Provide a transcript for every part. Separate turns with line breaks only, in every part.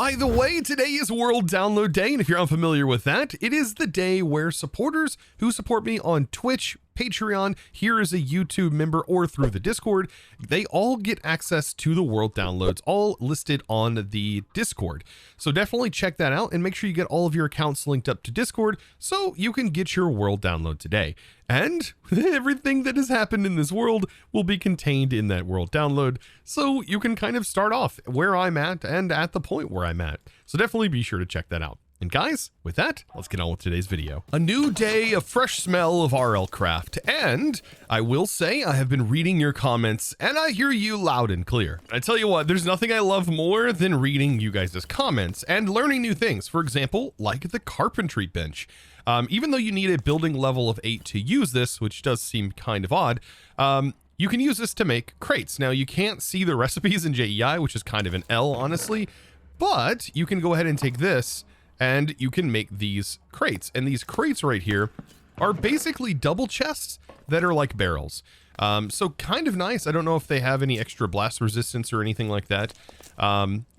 By the way, today is World Download Day, and if you're unfamiliar with that, it is the day where supporters who support me on Twitch, Patreon, here as a YouTube member, or through the Discord, they all get access to the world downloads, all listed on the Discord. So definitely check that out and make sure you get all of your accounts linked up to Discord so you can get your world download today. And everything that has happened in this world will be contained in that world download, so you can kind of start off where I'm at and at the point where I'm at. So definitely be sure to check that out. And guys, with that, let's get on with today's video. A new day, a fresh smell of RLCraft, and I will say I have been reading your comments and I hear you loud and clear. I tell you what, there's nothing I love more than reading you guys' comments and learning new things. For example, like the carpentry bench. Even though you need a building level of 8 to use this, which does seem kind of odd, you can use this to make crates. Now, you can't see the recipes in JEI, which is kind of an L, honestly, but you can go ahead and take this and you can make these crates. And these crates right here are basically double chests that are like barrels. So kind of nice. I don't know if they have any extra blast resistance or anything like that.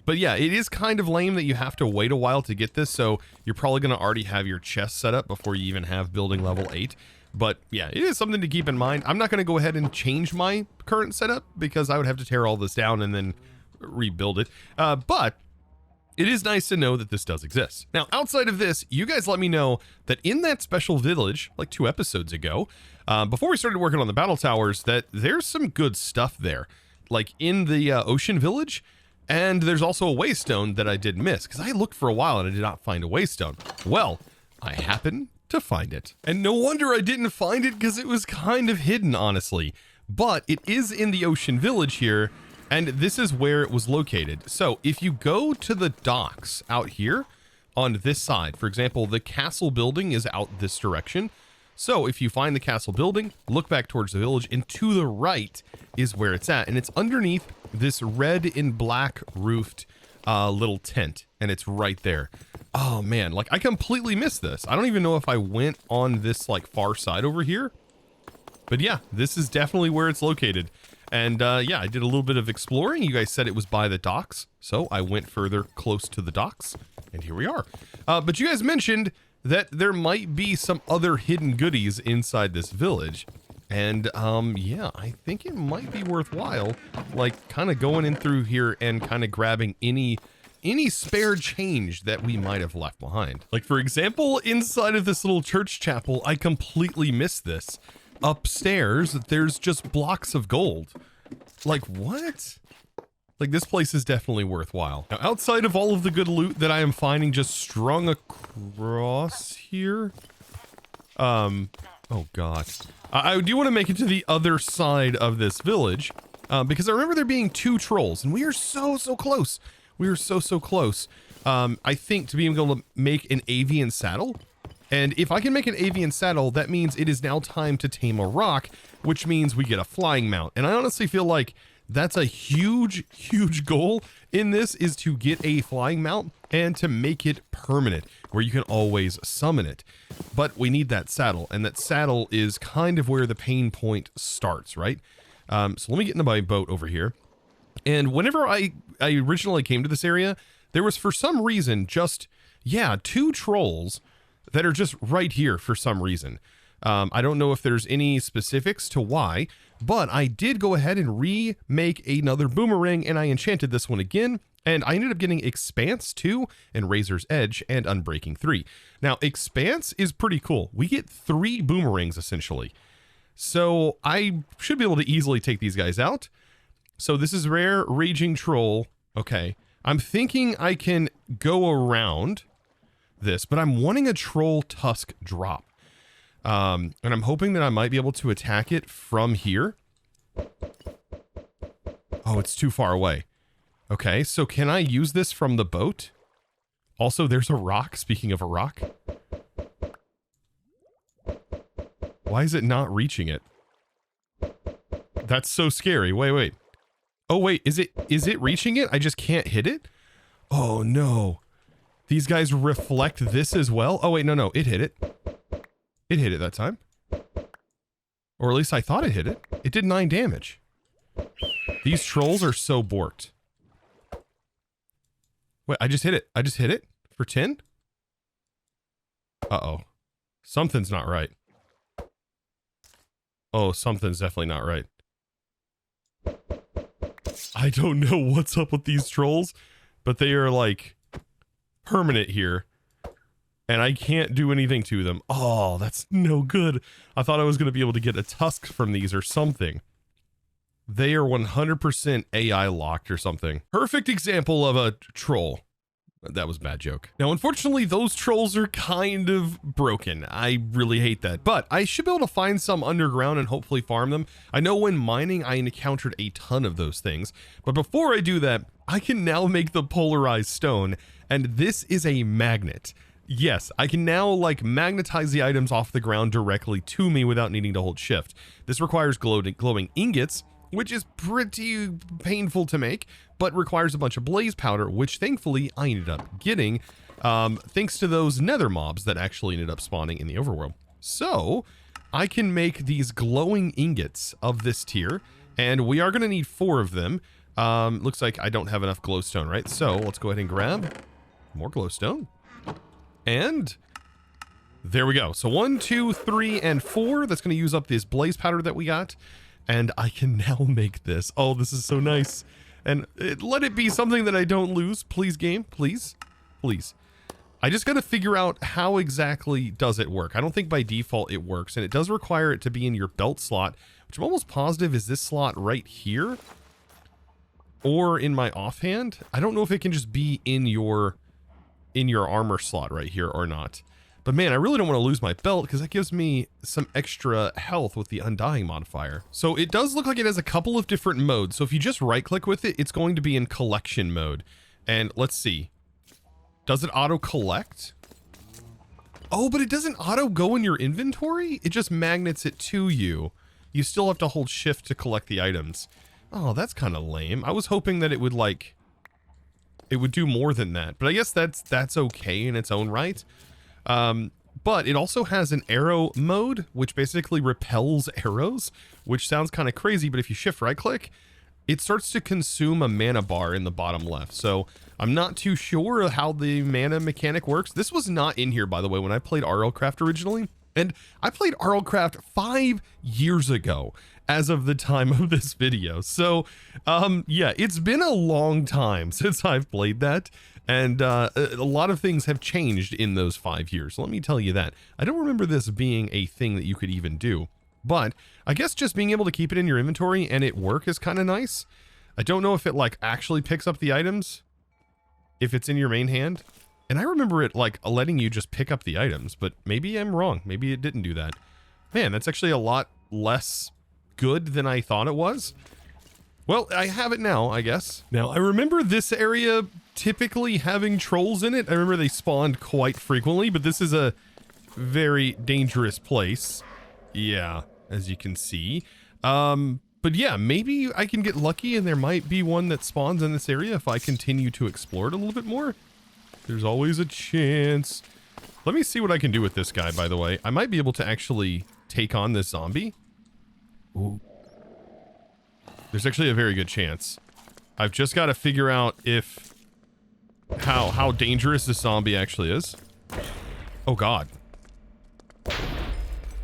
But yeah, it is kind of lame that you have to wait a while to get this. So you're probably going to already have your chest set up before you even have building level 8. But yeah, it is something to keep in mind. I'm not going to go ahead and change my current setup because I would have to tear all this down and then rebuild it. But it is nice to know that this does exist. Now, outside of this, you guys let me know that in that special village, like 2 episodes ago, before we started working on the battle towers, that there's some good stuff there, like in the ocean village. And there's also a waystone that I did miss because I looked for a while and I did not find a waystone. Well, I happened to find it. And no wonder I didn't find it because it was kind of hidden, honestly. But it is in the ocean village here, and this is where it was located. So if you go to the docks out here on this side, for example, the castle building is out this direction. So if you find the castle building, look back towards the village, and to the right is where it's at. And it's underneath this red and black roofed little tent, and it's right there. Oh man, like I completely missed this. I don't even know if I went on this like far side over here. But yeah, this is definitely where it's located. And yeah, I did a little bit of exploring. You guys said it was by the docks, so I went further close to the docks, and here we are. But you guys mentioned that there might be some other hidden goodies inside this village. And yeah, I think it might be worthwhile, like kind of going in through here and kind of grabbing any spare change that we might have left behind. Like for example, inside of this little church chapel, I completely missed this. Upstairs, there's just blocks of gold. Like what? Like this place is definitely worthwhile. Now, outside of all of the good loot that I am finding just strung across here. Oh God. I do want to make it to the other side of this village because I remember there being 2 trolls and we are so close. We are so close. I think to be able to make an avian saddle. And if I can make an avian saddle, that means it is now time to tame a rock, which means we get a flying mount. And I honestly feel like that's a huge goal in this, is to get a flying mount and to make it permanent where you can always summon it. But we need that saddle, and that saddle is kind of where the pain point starts, right? So let me get into my boat over here. And whenever I originally came to this area, there was for some reason just, yeah, 2 trolls that are just right here for some reason. I don't know if there's any specifics to why, but I did go ahead and remake another boomerang, and I enchanted this one again, and I ended up getting Expanse 2 and Razor's Edge and Unbreaking 3. Now, Expanse is pretty cool. We get 3 boomerangs, essentially. So I should be able to easily take these guys out. So this is Rare Raging Troll. Okay. I'm thinking I can go around this, but I'm wanting a troll tusk drop. And I'm hoping that I might be able to attack it from here. Oh, it's too far away. Okay, so can I use this from the boat? Also, there's a rock, speaking of a rock. Why is it not reaching it? That's so scary. Wait. Oh, wait, is it reaching it? I just can't hit it? Oh, no. These guys reflect this as well? Oh, wait, no, it hit it. It hit it that time. Or at least I thought it hit it. It did 9 damage. These trolls are so borked. Wait, I just hit it. I just hit it for 10? Uh-oh. Something's not right. Oh, something's definitely not right. I don't know what's up with these trolls, but they are like permanent here. And I can't do anything to them. Oh, that's no good. I thought I was going to be able to get a tusk from these or something. They are 100% AI locked or something. Perfect example of a troll. That was a bad joke. Now, unfortunately, those trolls are kind of broken. I really hate that, but I should be able to find some underground and hopefully farm them. I know when mining, I encountered a ton of those things, but before I do that, I can now make the polarized stone, and this is a magnet. Yes, I can now like magnetize the items off the ground directly to me without needing to hold shift. This requires glowing ingots, which is pretty painful to make, but requires a bunch of blaze powder, which thankfully I ended up getting, thanks to those nether mobs that actually ended up spawning in the overworld. So I can make these glowing ingots of this tier, and we are going to need 4 of them. Looks like I don't have enough glowstone, right? So let's go ahead and grab more glowstone. And there we go. So 1, 2, 3, and 4. That's going to use up this blaze powder that we got. And I can now make this. Oh, this is so nice. And let it be something that I don't lose. Please, game. Please. Please. I just got to figure out how exactly does it work. I don't think by default it works. And it does require it to be in your belt slot, which I'm almost positive is this slot right here. Or in my offhand. I don't know if it can just be in your armor slot right here or not. But man, I really don't want to lose my belt because that gives me some extra health with the undying modifier. So it does look like it has a couple of different modes. So if you just right click with it, it's going to be in collection mode. And let's see. Does it auto collect? Oh, but it doesn't auto go in your inventory. It just magnets it to you. You still have to hold shift to collect the items. Oh, that's kind of lame. I was hoping that it would like, it would do more than that, but I guess that's okay in its own right. But it also has an arrow mode, which basically repels arrows, which sounds kind of crazy, but if you shift right click, it starts to consume a mana bar in the bottom left. So I'm not too sure how the mana mechanic works. This was not in here, by the way, when I played RLCraft originally. And I played RLCraft 5 years ago as of the time of this video. So, yeah, it's been a long time since I've played that. And a lot of things have changed in those 5 years. Let me tell you that. I don't remember this being a thing that you could even do. But I guess just being able to keep it in your inventory and it work is kind of nice. I don't know if it like actually picks up the items if it's in your main hand. And I remember it like letting you just pick up the items, but maybe I'm wrong. Maybe it didn't do that. Man, that's actually a lot less good than I thought it was. Well, I have it now, I guess. Now, I remember this area typically having trolls in it. I remember they spawned quite frequently, but this is a very dangerous place. Yeah, as you can see. But yeah, maybe I can get lucky and there might be one that spawns in this area if I continue to explore it a little bit more. There's always a chance. Let me see what I can do with this guy, by the way. I might be able to actually take on this zombie. Ooh. There's actually a very good chance. I've just got to figure out if how dangerous this zombie actually is. Oh god.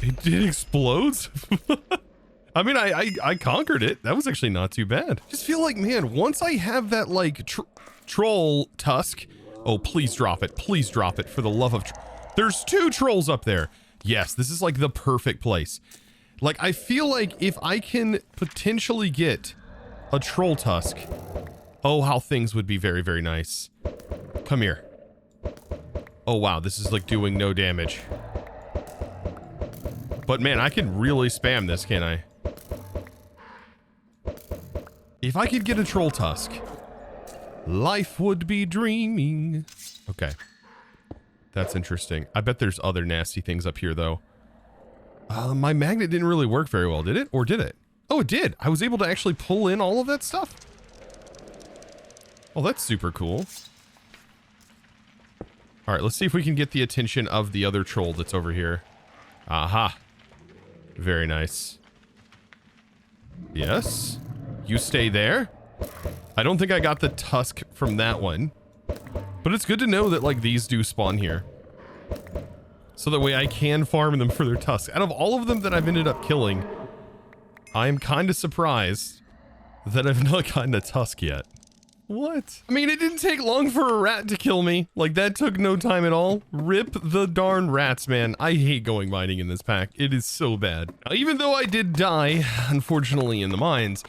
It explodes? I mean, I conquered it. That was actually not too bad. Just feel like, man, once I have that like troll tusk. Oh, please drop it. Please drop it for the love of... There's 2 trolls up there. Yes, this is like the perfect place. Like, I feel like if I can potentially get a troll tusk, oh, how things would be very, very nice. Come here. Oh, wow, this is like doing no damage. But man, I can really spam this, can't I? If I could get a troll tusk, life would be dreaming. Okay. That's interesting. I bet there's other nasty things up here, though. My magnet didn't really work very well, did it? Or did it? Oh, it did. I was able to actually pull in all of that stuff. Oh, that's super cool. All right, let's see if we can get the attention of the other troll that's over here. Aha. Very nice. Yes. You stay there. I don't think I got the tusk from that one. But it's good to know that like these do spawn here. So that way I can farm them for their tusks. Out of all of them that I've ended up killing, I'm kind of surprised that I've not gotten a tusk yet. What? I mean, it didn't take long for a rat to kill me. Like, that took no time at all. Rip the darn rats, man. I hate going mining in this pack. It is so bad. Even though I did die, unfortunately, in the mines,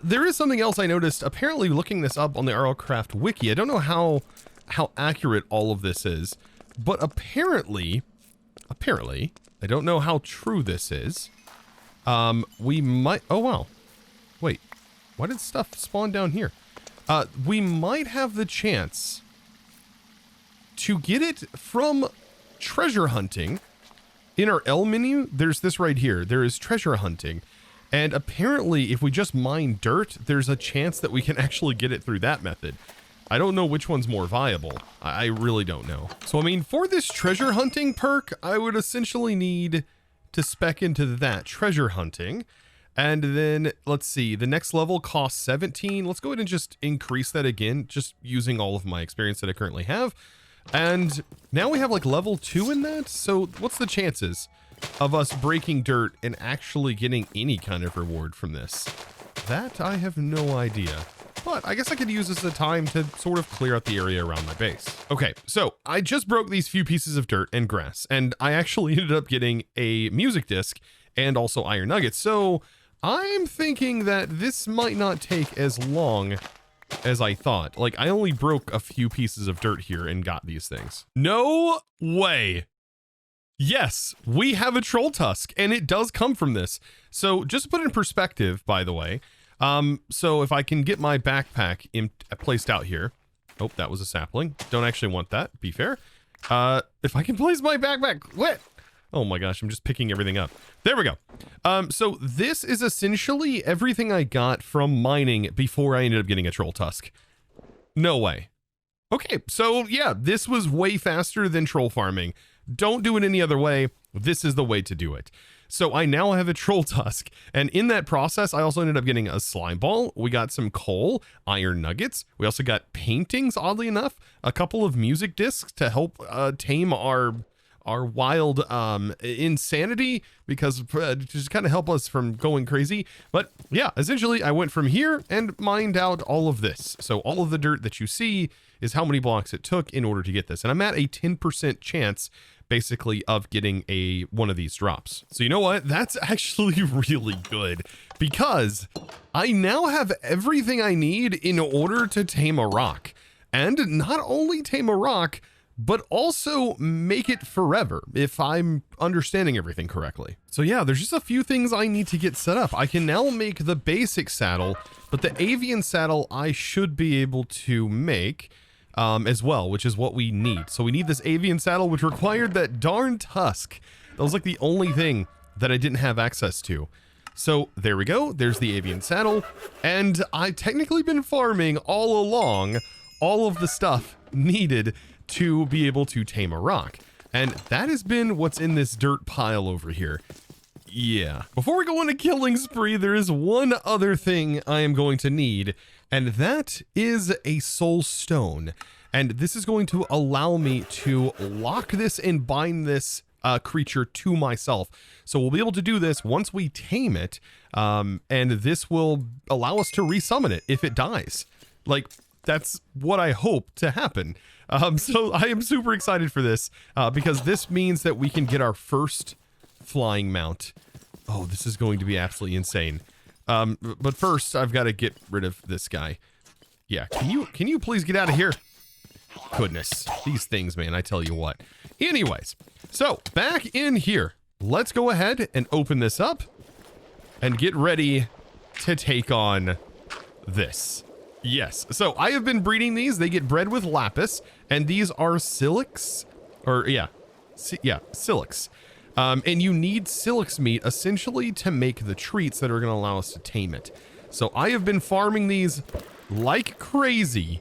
there is something else I noticed. Apparently, looking this up on the RLCraft wiki, I don't know how accurate all of this is, but apparently, I don't know how true this is. We might, oh wow. Wait, why did stuff spawn down here? We might have the chance to get it from treasure hunting. In our L menu, there's this right here. There is treasure hunting. And apparently, if we just mine dirt, there's a chance that we can actually get it through that method. I don't know which one's more viable. I really don't know. So, I mean, for this treasure hunting perk, I would essentially need to spec into that treasure hunting. And then, let's see, the next level costs 17. Let's go ahead and just increase that again, just using all of my experience that I currently have. And now we have like level 2 in that. So what's the chances of us breaking dirt and actually getting any kind of reward from this? That I have no idea. But I guess I could use this as a time to sort of clear out the area around my base. Okay, so I just broke these few pieces of dirt and grass, and I actually ended up getting a music disc and also iron nuggets. So I'm thinking that this might not take as long as I thought. Like, I only broke a few pieces of dirt here and got these things. No way. Yes, we have a troll tusk, and it does come from this. So just to put it in perspective, by the way, so if I can get my backpack placed out here. Oh, that was a sapling. Don't actually want that, be fair. If I can place my backpack, what? Oh my gosh, I'm just picking everything up. There we go. So this is essentially everything I got from mining before I ended up getting a troll tusk. No way. Okay, so yeah, this was way faster than troll farming. Don't do it any other way. This is the way to do it. So I now have a troll tusk, and in that process, I also ended up getting a slime ball. We got some coal, iron nuggets. We also got paintings, oddly enough, a couple of music discs to help tame our wild insanity, because just kind of help us from going crazy. But yeah, essentially I went from here and mined out all of this. So all of the dirt that you see is how many blocks it took in order to get this. And I'm at a 10% chance basically of getting one of these drops. So you know what? That's actually really good, because I now have everything I need in order to tame a rock. And not only tame a rock, but also make it forever, if I'm understanding everything correctly. So yeah, there's just a few things I need to get set up. I can now make the basic saddle, but the avian saddle I should be able to make as well, which is what we need. So we need this avian saddle, which required that darn tusk. That was like the only thing that I didn't have access to. So there we go. There's the avian saddle. And I've technically been farming all along all of the stuff needed to be able to tame a rock. And that has been what's in this dirt pile over here. Yeah. Before we go on a killing spree, there is one other thing I am going to need, and that is a soul stone. And this is going to allow me to lock this and bind this creature to myself. So we'll be able to do this once we tame it, and this will allow us to resummon it if it dies. Like, that's what I hope to happen. So I am super excited for this, because this means that we can get our first flying mount. Oh, this is going to be absolutely insane. But first, I've got to get rid of this guy. Yeah, can you please get out of here? Goodness, these things, man, I tell you what. Anyways, so back in here, let's go ahead and open this up and get ready to take on this. Yes, so I have been breeding these. They get bred with lapis, and these are silix, or yeah, silix. And you need silix meat essentially to make the treats that are going to allow us to tame it. So I have been farming these like crazy,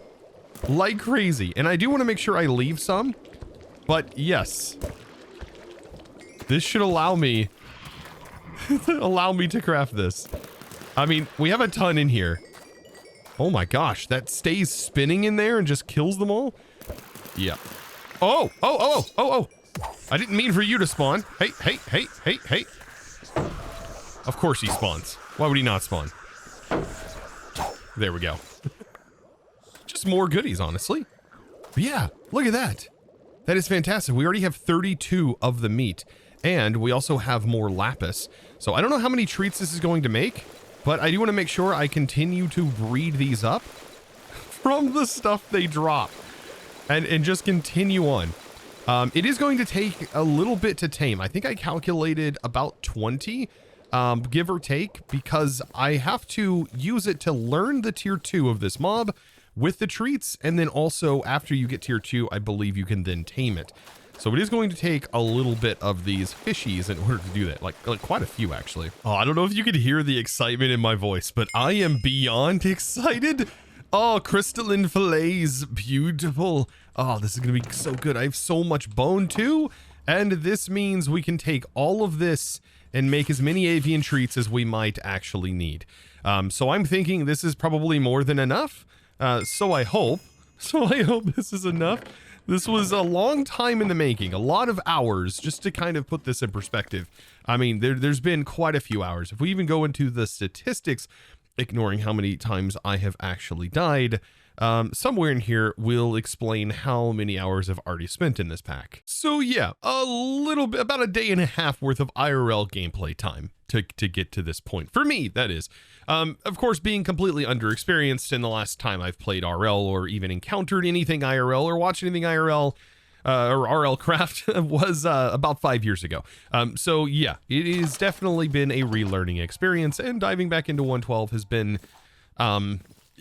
and I do want to make sure I leave some, but yes, this should allow me to craft this. I mean, we have a ton in here. Oh my gosh, that stays spinning in there and just kills them all? Yeah. Oh, oh, oh, oh, oh. I didn't mean for you to spawn. Hey, hey, hey, hey, hey. Of course he spawns. Why would he not spawn? There we go. Just more goodies, honestly. But yeah, look at that. That is fantastic. We already have 32 of the meat, and we also have more lapis. So I don't know how many treats this is going to make, but I do want to make sure I continue to breed these up from the stuff they drop and just continue on. It is going to take a little bit to tame. I think I calculated about 20, give or take, because I have to use it to learn the tier 2 of this mob with the treats, and then also after you get tier 2, I believe you can then tame it. So it is going to take a little bit of these fishies in order to do that, like quite a few actually. Oh, I don't know if you could hear the excitement in my voice, but I am beyond excited. Oh, crystalline fillets, beautiful. Oh, this is gonna be so good. I have so much bone too, and this means we can take all of this and make as many avian treats as we might actually need. So I'm thinking this is probably more than enough. So I hope this is enough. This was a long time in the making, a lot of hours just to kind of put this in perspective. I mean, there's been quite a few hours. If we even go into the statistics, ignoring how many times I have actually died, somewhere in here will explain how many hours I've already spent in this pack. So yeah, a little bit, about a day and a half worth of IRL gameplay time to get to this point. For me, that is. Of course, being completely underexperienced in the last time I've played RL or even encountered anything IRL or watched anything IRL or RLCraft was about 5 years ago. So yeah, it has definitely been a relearning experience, and diving back into 112 has been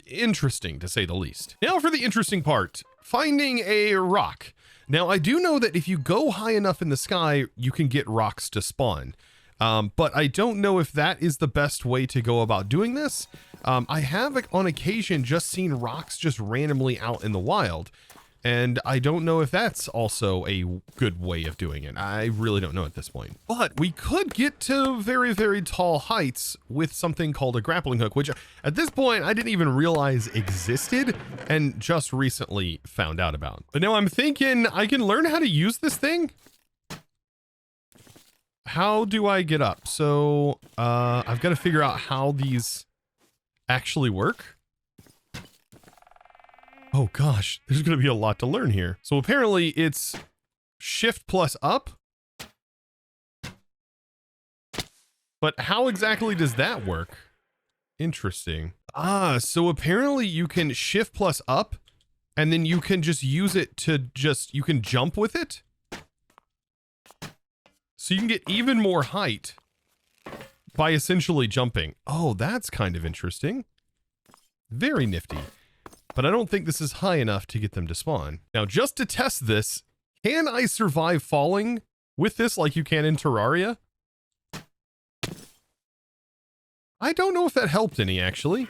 interesting to say the least. Now for the interesting part, finding a rock. Now I do know that if you go high enough in the sky, you can get rocks to spawn. But I don't know if that is the best way to go about doing this. I have on occasion just seen rocks just randomly out in the wild, and I don't know if that's also a good way of doing it. I really don't know at this point. But we could get to very, very tall heights with something called a grappling hook, which at this point I didn't even realize existed and just recently found out about. But now I'm thinking I can learn how to use this thing. How do I get up? So I've got to figure out how these actually work. Oh gosh, there's going to be a lot to learn here. So apparently it's shift plus up. But how exactly does that work? Interesting. So apparently you can shift plus up, and then you can just use it to you can jump with it. So you can get even more height by essentially jumping. Oh, that's kind of interesting. Very nifty. But I don't think this is high enough to get them to spawn. Now, just to test this, can I survive falling with this like you can in Terraria? I don't know if that helped any, actually.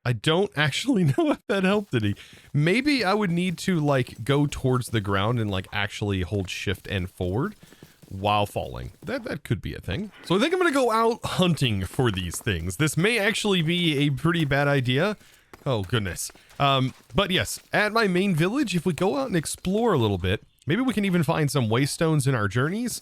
I don't actually know if that helped any. Maybe I would need to like go towards the ground and like actually hold shift and forward while falling. That could be a thing. So I think I'm gonna go out hunting for these things. This may actually be a pretty bad idea. Oh goodness. But yes, at my main village, if we go out and explore a little bit, maybe we can even find some waystones in our journeys.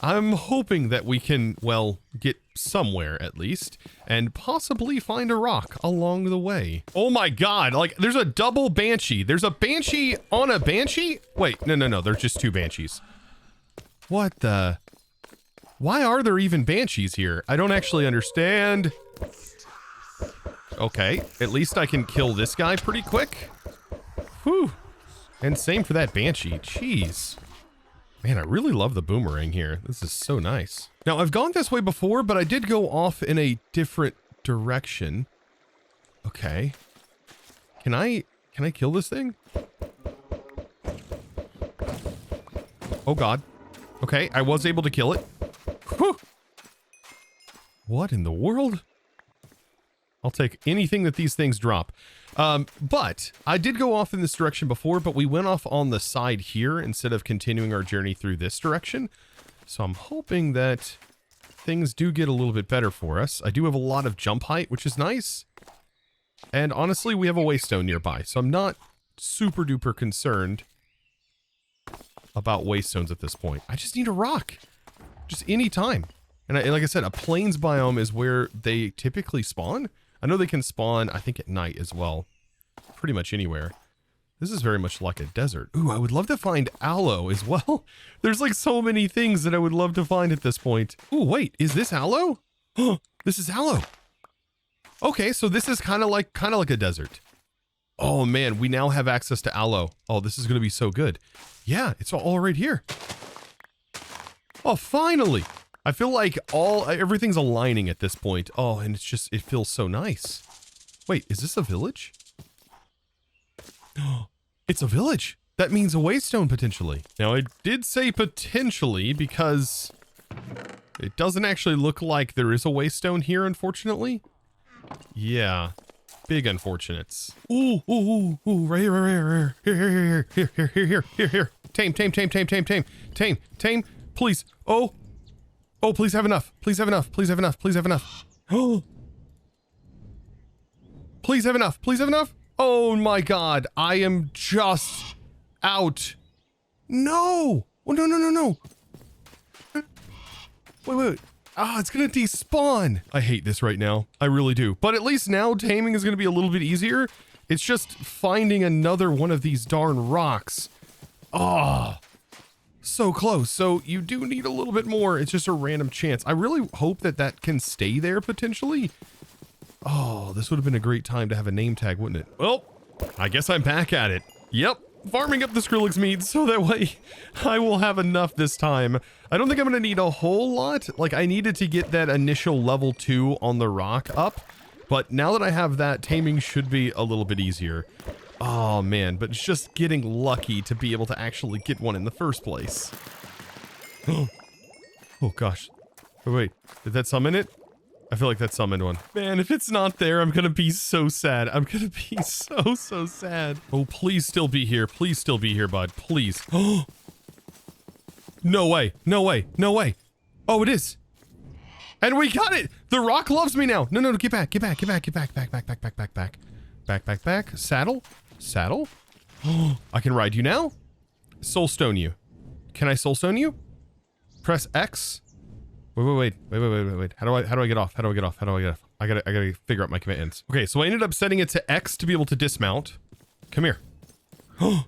I'm hoping that we can, well, get somewhere at least, and possibly find a rock along the way. Oh my god, like, there's a double banshee. There's a banshee on a banshee? Wait, no, there's just two banshees. What the? Why are there even banshees here? I don't actually understand. Okay, at least I can kill this guy pretty quick. Whew. And same for that banshee, jeez. Man, I really love the boomerang here. This is so nice. Now, I've gone this way before, but I did go off in a different direction. Okay. Can I kill this thing? Oh god. Okay, I was able to kill it. Whew. What in the world? I'll take anything that these things drop. But I did go off in this direction before, but we went off on the side here instead of continuing our journey through this direction. So I'm hoping that things do get a little bit better for us. I do have a lot of jump height, which is nice. And honestly, we have a waystone nearby, so I'm not super duper concerned about waystones at this point. I just need a rock. Just any time. And like I said, a plains biome is where they typically spawn. I know they can spawn, I think, at night as well. Pretty much anywhere. This is very much like a desert. Ooh, I would love to find aloe as well. There's like so many things that I would love to find at this point. Ooh, wait, is this aloe? Oh, this is aloe. Okay, so this is kind of like a desert. Oh man, we now have access to aloe. Oh, this is going to be so good. Yeah, it's all right here. Oh, finally. I feel like everything's aligning at this point. Oh, and it feels so nice. Wait, is this a village? Oh, it's a village. That means a waystone potentially. Now, I did say potentially because it doesn't actually look like there is a waystone here, unfortunately. Yeah, big unfortunates. Ooh, ooh, ooh, ooh, right here, here. Tame, please. Oh, please have enough. Please have enough. Oh, please have enough. Oh my God, I am just out. No. Oh, no. Wait. Ah, it's gonna despawn. I hate this right now. I really do. But at least now taming is gonna be a little bit easier. It's just finding another one of these darn rocks. Ah, so close. So you do need a little bit more. It's just a random chance. I really hope that can stay there potentially. Oh, this would have been a great time to have a name tag, wouldn't it? Well, I guess I'm back at it. Yep. Farming up the Skrillex meat so that way I will have enough this time. I don't think I'm going to need a whole lot. Like, I needed to get that initial level 2 on the rock up. But now that I have that, taming should be a little bit easier. Oh, man. But it's just getting lucky to be able to actually get one in the first place. Oh, gosh. Wait. Did that summon it? I feel like that summoned one. Man, if it's not there, I'm gonna be so sad. I'm gonna be so sad. Oh, please still be here. Please still be here, bud. Please. Oh, no way. Oh, it is. And we got it. The rock loves me now. No, get back. Back. Saddle. Oh, I can ride you now. Soulstone you. Can I soulstone you? Press X. Wait. How do I get off? I gotta figure out my commands. Okay, so I ended up setting it to X to be able to dismount. Come here. Oh,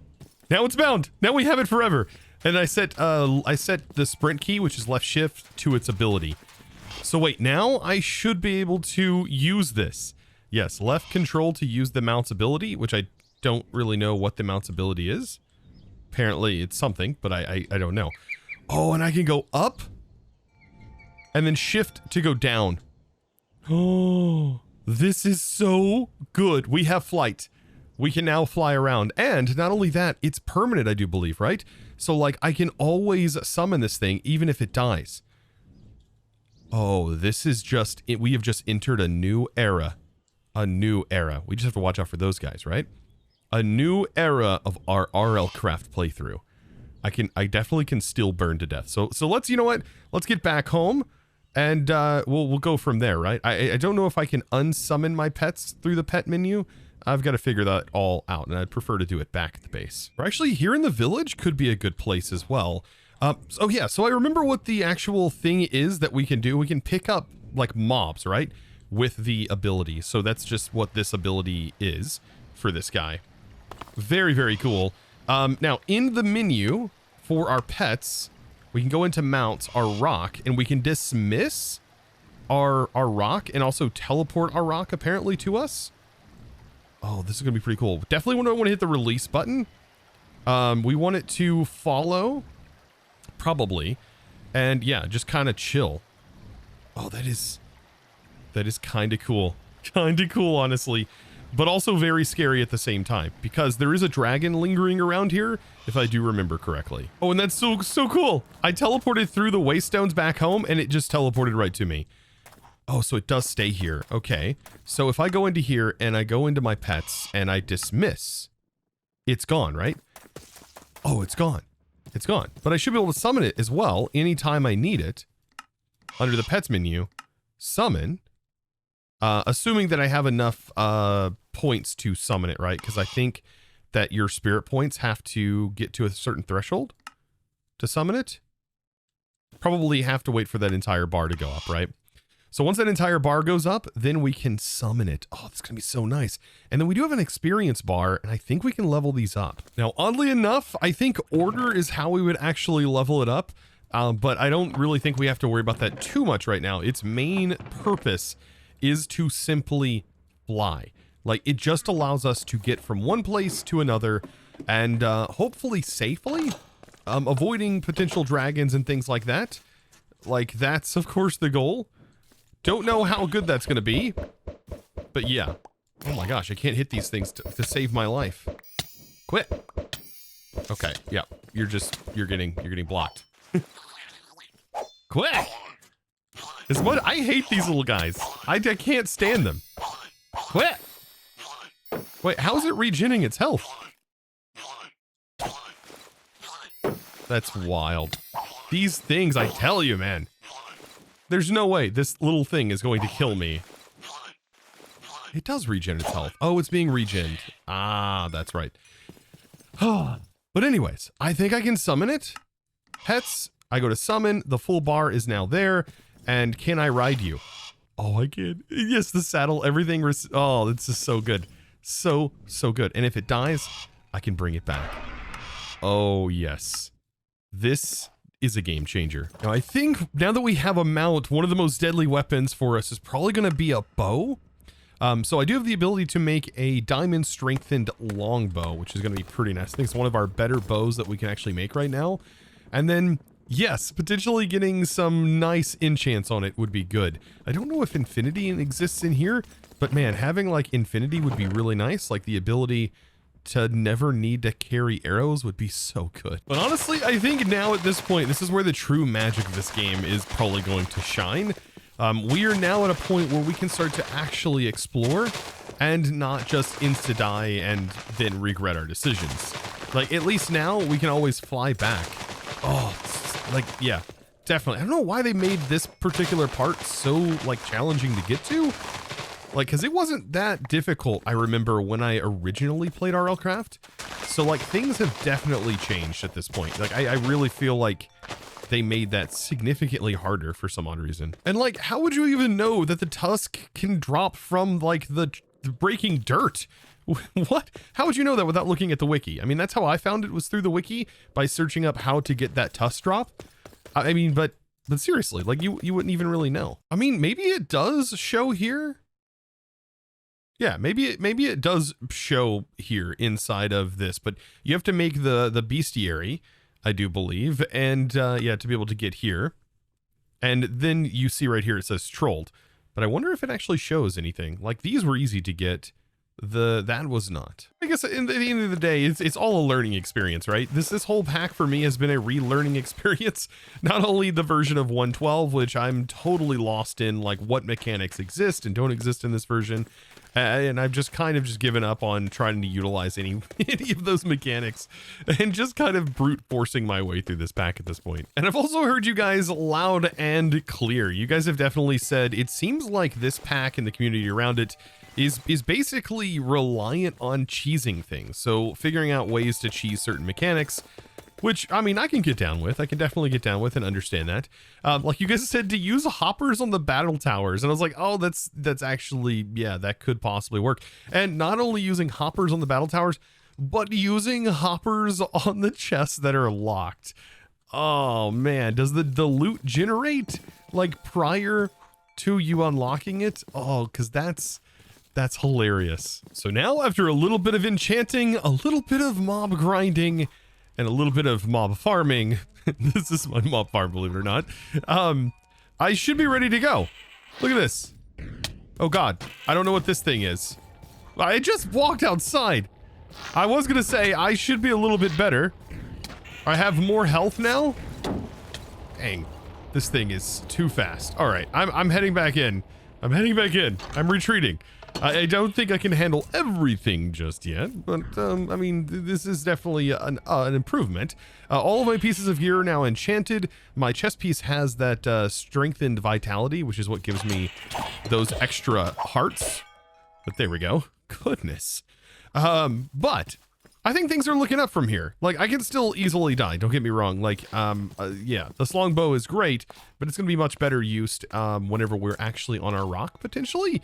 now it's bound. Now we have it forever. And I set the sprint key, which is left shift, to its ability. So wait, now I should be able to use this. Yes, left control to use the mount's ability, which I don't really know what the mount's ability is. Apparently it's something, but I don't know. Oh, and I can go up? And then shift to go down. Oh, this is so good. We have flight. We can now fly around. And not only that, it's permanent, I do believe, right? So, like, I can always summon this thing, even if it dies. Oh, this is just... we have just entered a new era. A new era. We just have to watch out for those guys, right? A new era of our RLCraft playthrough. I definitely can still burn to death. So let's, you know what? Let's get back home. And we'll go from there, right? I don't know if I can unsummon my pets through the pet menu. I've got to figure that all out, and I'd prefer to do it back at the base. Or actually, here in the village could be a good place as well. So I remember what the actual thing is that we can do. We can pick up, like, mobs, right? With the ability. So that's just what this ability is for this guy. Very, very cool. Now, in the menu for our pets... we can go into mounts, our rock, and we can dismiss our rock and also teleport our rock apparently to us. Oh, this is going to be pretty cool. Definitely want to hit the release button. We want it to follow, probably. And yeah, just kind of chill. Oh, that is kind of cool. Kind of cool, honestly. But also very scary at the same time, because there is a dragon lingering around here, if I do remember correctly. Oh, and that's so cool. I teleported through the waystones back home, and it just teleported right to me. Oh, so it does stay here. Okay. So if I go into here, and I go into my pets, and I dismiss, it's gone, right? Oh, it's gone. It's gone. But I should be able to summon it as well, anytime I need it. Under the pets menu, summon. assuming that I have enough points to summon it, right? Because I think that your spirit points have to get to a certain threshold to summon it. Probably have to wait for that entire bar to go up, right? So once that entire bar goes up, then we can summon it. Oh, that's gonna be so nice. And then we do have an experience bar, and I think we can level these up. Now, oddly enough, I think order is how we would actually level it up, but I don't really think we have to worry about that too much right now. Its main purpose is to simply fly. Like, it just allows us to get from one place to another, and hopefully safely, avoiding potential dragons and things like that. Like, that's of course the goal. Don't know how good that's going to be, but yeah. Oh my gosh, I can't hit these things to save my life. Quit. Okay, yeah, you're getting blocked. Quit. It's what I hate these little guys. I can't stand them. Quit. Wait, how is it regenerating its health? That's wild. These things, I tell you, man. There's no way this little thing is going to kill me. It does regen its health. Oh, it's being regened. Ah, that's right. But anyways, I think I can summon it. Pets, I go to summon. The full bar is now there. And can I ride you? Oh, I can. Yes, the saddle, everything. Oh, this is so good. So good. And if it dies, I can bring it back. Oh, yes. This is a game changer. Now, I think now that we have a mount, one of the most deadly weapons for us is probably going to be a bow. So I do have the ability to make a diamond strengthened longbow, which is going to be pretty nice. I think it's one of our better bows that we can actually make right now. And then, yes, potentially getting some nice enchants on it would be good. I don't know if infinity exists in here, but man, having like infinity would be really nice. Like the ability to never need to carry arrows would be so good. But honestly, I think now at this point, this is where the true magic of this game is probably going to shine. We are now at a point where we can start to actually explore and not just insta-die and then regret our decisions. Like, at least now we can always fly back. Oh, like, yeah, definitely. I don't know why they made this particular part so, like, challenging to get to. Like, because it wasn't that difficult, I remember, when I originally played RLCraft. So, like, things have definitely changed at this point. Like, I really feel like they made that significantly harder for some odd reason. And, like, how would you even know that the tusk can drop from, like, the breaking dirt? What? How would you know that without looking at the wiki? I mean, that's how I found it, was through the wiki, by searching up how to get that tusk drop. I mean, but seriously, like, you wouldn't even really know. I mean, maybe it does show here. Yeah, maybe it does show here inside of this, but you have to make the bestiary, I do believe, and yeah, to be able to get here. And then you see right here it says trolled, but I wonder if it actually shows anything. Like, these were easy to get. That was not. I guess at the end of the day, it's all a learning experience, right? This whole pack for me has been a relearning experience. Not only the version of 1.12, which I'm totally lost in, like what mechanics exist and don't exist in this version. And I've just kind of just given up on trying to utilize any of those mechanics and just kind of brute forcing my way through this pack at this point. And I've also heard you guys loud and clear. You guys have definitely said it seems like this pack and the community around it is basically reliant on cheesing things. So figuring out ways to cheese certain mechanics, which, I mean, I can get down with. I can definitely get down with and understand that. Like you guys said, to use hoppers on the battle towers. And I was like, oh, that's actually, yeah, that could possibly work. And not only using hoppers on the battle towers, but using hoppers on the chests that are locked. Oh, man. Does the loot generate, like, prior to you unlocking it? Oh, because that's hilarious. So now, after a little bit of enchanting, a little bit of mob grinding, and a little bit of mob farming, this is my mob farm, believe it or not, I should be ready to go. Look at this. Oh god, I don't know what this thing is. I just walked outside. I was gonna say I should be a little bit better. I have more health now. Dang, this thing is too fast. All right, I'm heading back in. I'm retreating. I don't think I can handle everything just yet, but I mean, this is definitely an improvement. All of my pieces of gear are now enchanted. My chest piece has that strengthened vitality, which is what gives me those extra hearts. But there we go. Goodness. But I think things are looking up from here. Like, I can still easily die, don't get me wrong. Like, yeah, this longbow is great, but it's going to be much better used whenever we're actually on our rock, potentially.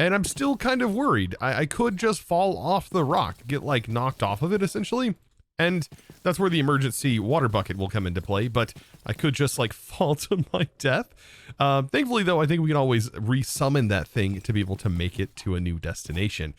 And I'm still kind of worried. I could just fall off the rock, get, like, knocked off of it, essentially. And that's where the emergency water bucket will come into play, but I could just, like, fall to my death. Thankfully, though, I think we can always resummon that thing to be able to make it to a new destination.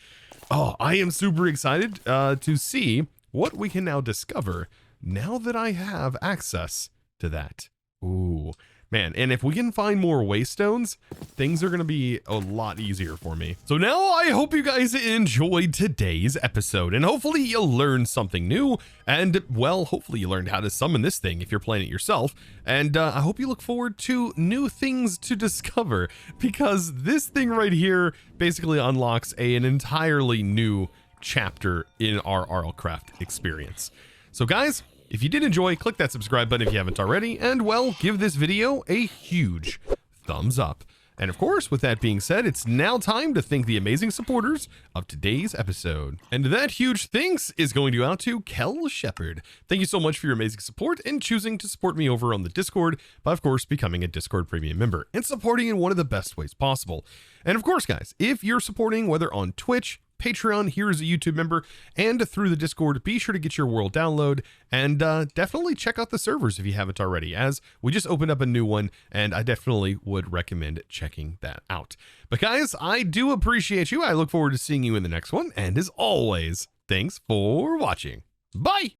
Oh, I am super excited to see what we can now discover now that I have access to that. Ooh, man. And if we can find more waystones, things are going to be a lot easier for me. So now I hope you guys enjoyed today's episode, and hopefully you learned something new. And, well, hopefully you learned how to summon this thing if you're playing it yourself. And I hope you look forward to new things to discover, because this thing right here basically unlocks an entirely new chapter in our RLCraft experience. So guys, if you did enjoy, click that subscribe button if you haven't already, and, well, give this video a huge thumbs up. And of course, with that being said, it's now time to thank the amazing supporters of today's episode. And that huge thanks is going to go out to Kel Shepherd. Thank you so much for your amazing support and choosing to support me over on the Discord by, of course, becoming a Discord Premium member and supporting in one of the best ways possible. And of course, guys, if you're supporting whether on Twitch, Patreon, here as a YouTube member, and through the Discord, be sure to get your world download, and definitely check out the servers if you haven't already, as we just opened up a new one, and I definitely would recommend checking that out. But guys, I do appreciate you. I look forward to seeing you in the next one, and as always, thanks for watching. Bye!